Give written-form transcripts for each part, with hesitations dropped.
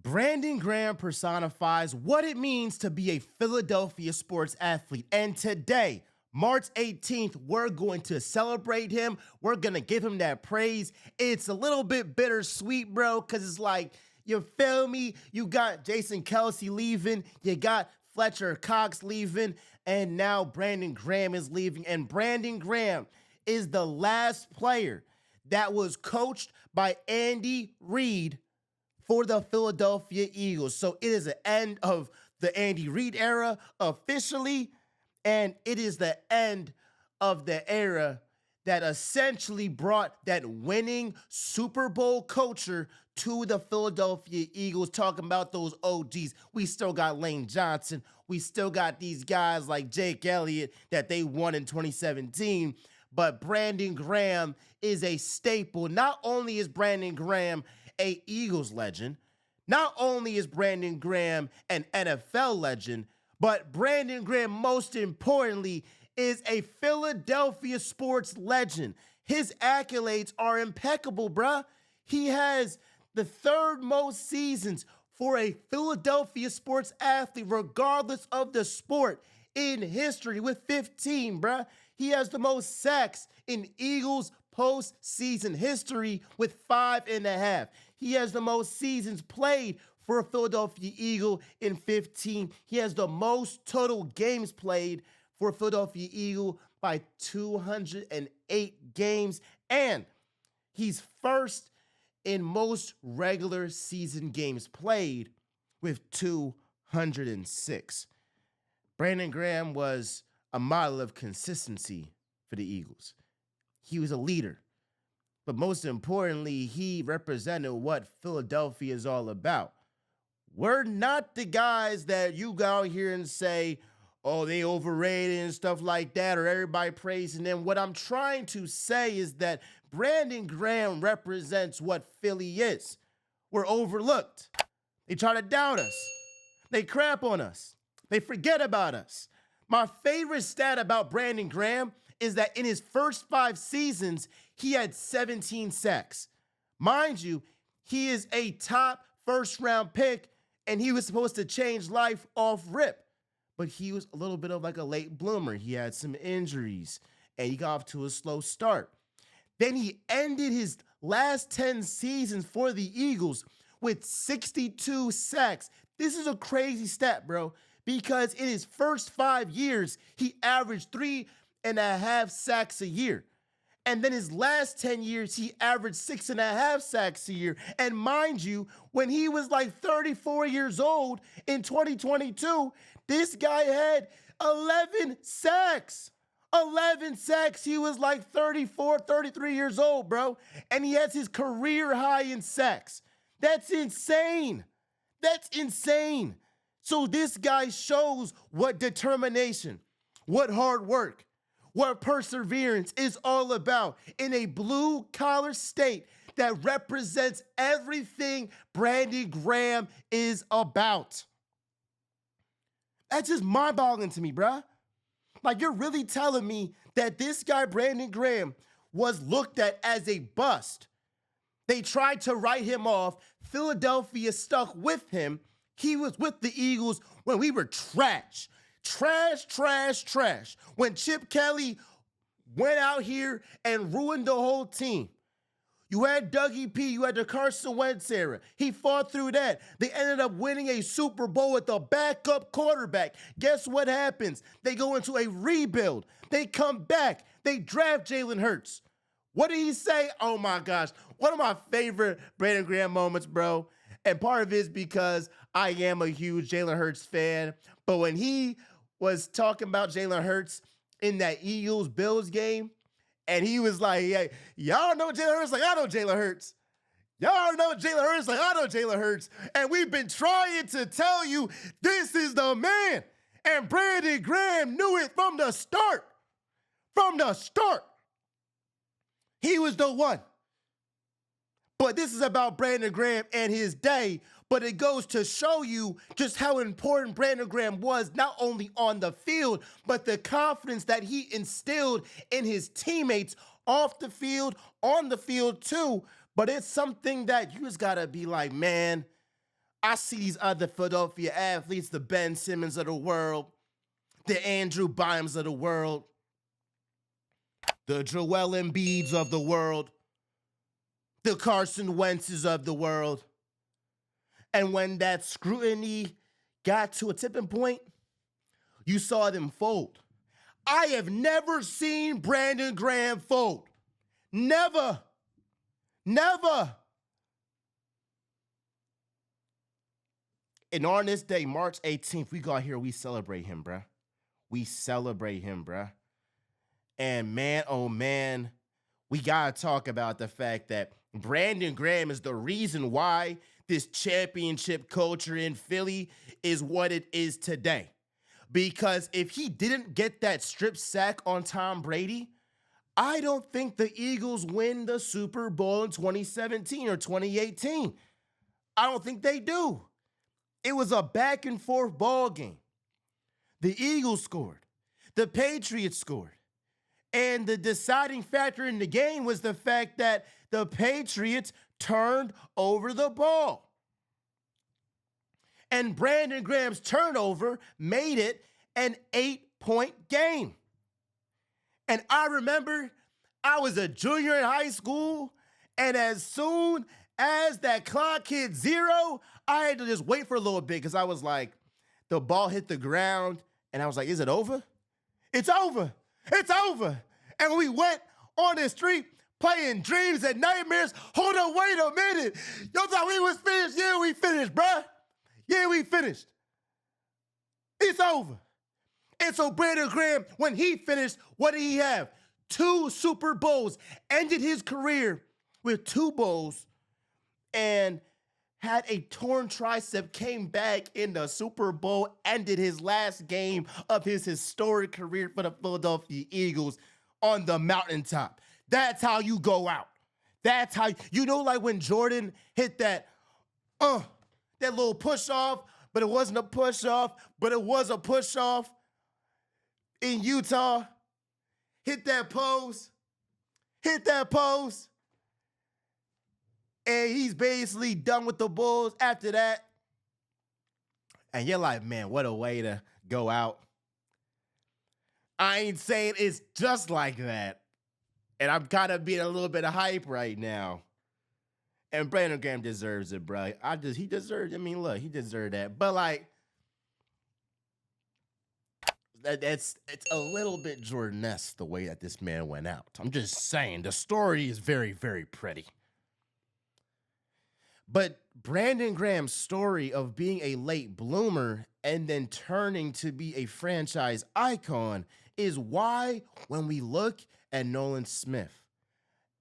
Brandon Graham personifies what it means to be a Philadelphia sports athlete. And today, March 18th, we're going to celebrate him. We're going to give him that praise. It's a little bit bittersweet, bro, because it's like, you feel me? You got Jason Kelce leaving. You got Fletcher Cox leaving. And now Brandon Graham is leaving. And Brandon Graham is the last player that was coached by Andy Reid for the Philadelphia Eagles. So it is the end of the Andy Reid era officially, and it is the end of the era that essentially brought that winning Super Bowl culture to the Philadelphia Eagles. Talking about those OGs. We still got Lane Johnson. We still got these guys like Jake Elliott that they won in 2017. But Brandon Graham is a staple. Not only is Brandon Graham a Eagles legend, not only is Brandon Graham an NFL legend, but Brandon Graham, most importantly, is a Philadelphia sports legend. His accolades are impeccable, bruh. He has the third most seasons for a Philadelphia sports athlete, regardless of the sport, in history with 15, bruh. He has the most sacks in Eagles postseason history with 5.5. He has the most seasons played for a Philadelphia Eagle in 15. He has the most total games played for a Philadelphia Eagle by 208 games. And he's first in most regular season games played with 206. Brandon Graham was a model of consistency for the Eagles. He was a leader. But most importantly, he represented what Philadelphia is all about. We're not the guys that you go out here and say, oh, they overrated and stuff like that, or everybody praising them. What I'm trying to say is that Brandon Graham represents what Philly is. We're overlooked. They try to doubt us. They crap on us. They forget about us. My favorite stat about Brandon Graham is that in his first 5 seasons, he had 17 sacks. Mind you, he is a top first-round pick, and he was supposed to change life off rip. But he was a little bit of like a late bloomer. He had some injuries, and he got off to a slow start. Then he ended his last 10 seasons for the Eagles with 62 sacks. This is a crazy stat, bro, because in his first 5 years, he averaged 3.5 sacks a year. And then his last 10 years, he averaged 6.5 sacks a year. And mind you, when he was like 34 years old in 2022, this guy had 11 sacks. 11 sacks. He was like 34, 33 years old, bro. And he has his career high in sacks. That's insane. That's insane. So this guy shows what determination, what hard work, what perseverance is all about in a blue-collar state that represents everything Brandon Graham is about. That's just mind-boggling to me, bruh. Like, you're really telling me that this guy, Brandon Graham, was looked at as a bust. They tried to write him off. Philadelphia stuck with him. He was with the Eagles when we were trash. Trash, trash, trash. When Chip Kelly went out here and ruined the whole team. You had Dougie P. You had the Carson Wentz era. He fought through that. They ended up winning a Super Bowl with a backup quarterback. Guess what happens? They go into a rebuild. They come back. They draft Jalen Hurts. What did he say? Oh my gosh. One of my favorite Brandon Graham moments, bro. And part of it is because I am a huge Jalen Hurts fan. But when he was talking about Jalen Hurts in that Eagles-Bills game, and he was like, hey, y'all know Jalen Hurts like I know Jalen Hurts. Y'all know Jalen Hurts like I know Jalen Hurts. And we've been trying to tell you this is the man. And Brandon Graham knew it from the start. From the start. He was the one. But this is about Brandon Graham and his day. But it goes to show you just how important Brandon Graham was, not only on the field, but the confidence that he instilled in his teammates off the field, on the field too. But it's something that you just gotta be like, man, I see these other Philadelphia athletes, the Ben Simmons of the world, the Andrew Byams of the world, the Joel Embiids of the world, the Carson Wentzes of the world. And when that scrutiny got to a tipping point, you saw them fold. I have never seen Brandon Graham fold. Never. Never. And on this day, March 18th, we go out here, we celebrate him, bruh. We celebrate him, bruh. And man, oh man, we gotta talk about the fact that Brandon Graham is the reason why this championship culture in Philly is what it is today. Because if he didn't get that strip sack on Tom Brady, I don't think the Eagles win the Super Bowl in 2017 or 2018. I don't think they do. It was a back and forth ball game. The Eagles scored. The Patriots scored. And the deciding factor in the game was the fact that the Patriots turned over the ball. And Brandon Graham's turnover made it an 8-point game. And I remember I was a junior in high school, and as soon as that clock hit 0, I had to just wait for a little bit because I was like, the ball hit the ground, and I was like, is it over? It's over. It's over. And we went on the street playing Dreams and Nightmares. Hold on, wait a minute. Y'all thought we was finished? Yeah, we finished, bruh. Yeah, we finished. It's over. And so Brandon Graham, when he finished, what did he have? 2 Super Bowls. Ended his career with 2 bowls and had a torn tricep, came back in the Super Bowl, ended his last game of his historic career for the Philadelphia Eagles on the mountaintop. That's how you go out. That's how, you know, like when Jordan hit that little push off, but it wasn't a push off, but it was a push off in Utah. Hit that pose. And he's basically done with the Bulls after that. And you're like, man, what a way to go out. I ain't saying it's just like that. And I'm kind of being a little bit of hype right now. And Brandon Graham deserves it, bro. He deserves, I mean, look, he deserved that. But like, it's a little bit Jordan-esque the way that this man went out. I'm just saying, the story is very, very pretty. But Brandon Graham's story of being a late bloomer and then turning to be a franchise icon is why when we look at Nolan Smith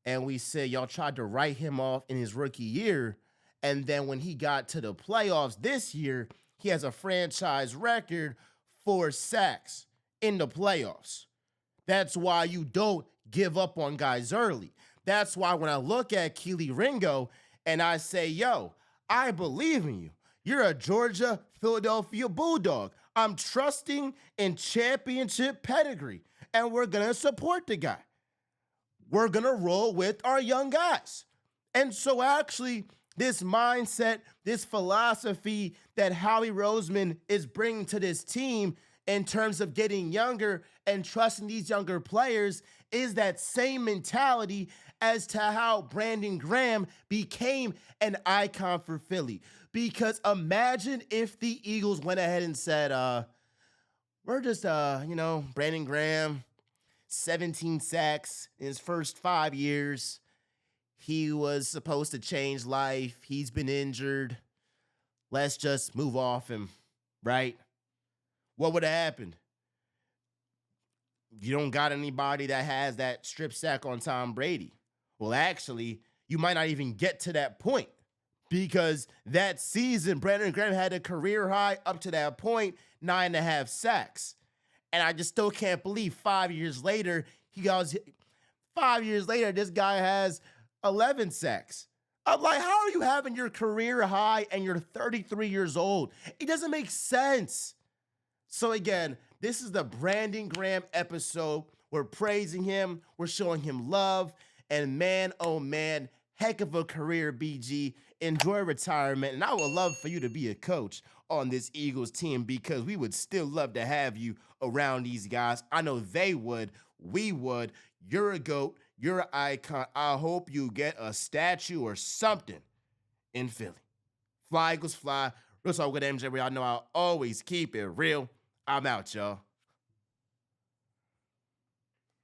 and we say y'all tried to write him off in his rookie year, and then when he got to the playoffs this year, he has a franchise record for sacks in the playoffs. That's why you don't give up on guys early. That's why when I look at Kelee Ringo and I say, yo, I believe in you. You're a Georgia, Philadelphia Bulldog. I'm trusting in championship pedigree, and we're going to support the guy. We're going to roll with our young guys. And so actually, this mindset, this philosophy that Howie Roseman is bringing to this team in terms of getting younger and trusting these younger players is that same mentality as to how Brandon Graham became an icon for Philly. Because imagine if the Eagles went ahead and said, we're just, Brandon Graham, 17 sacks in his first 5 years. He was supposed to change life. He's been injured. Let's just move off him, right? What would have happened? You don't got anybody that has that strip sack on Tom Brady. Well, actually, you might not even get to that point because that season, Brandon Graham had a career high up to that point, 9.5 sacks. And I just still can't believe 5 years later, this guy has 11 sacks. I'm like, how are you having your career high and you're 33 years old? It doesn't make sense. So again, this is the Brandon Graham episode. We're praising him. We're showing him love. And man, oh man, heck of a career, BG. enjoy retirement, and I would love for you to be a coach on this Eagles team because we would still love to have you around these guys. I know they would. We would. You're a GOAT. You're an icon. I hope you get a statue or something in Philly. Fly, Eagles, fly. Real talk with MJ. I know I'll always keep it real. I'm out, y'all.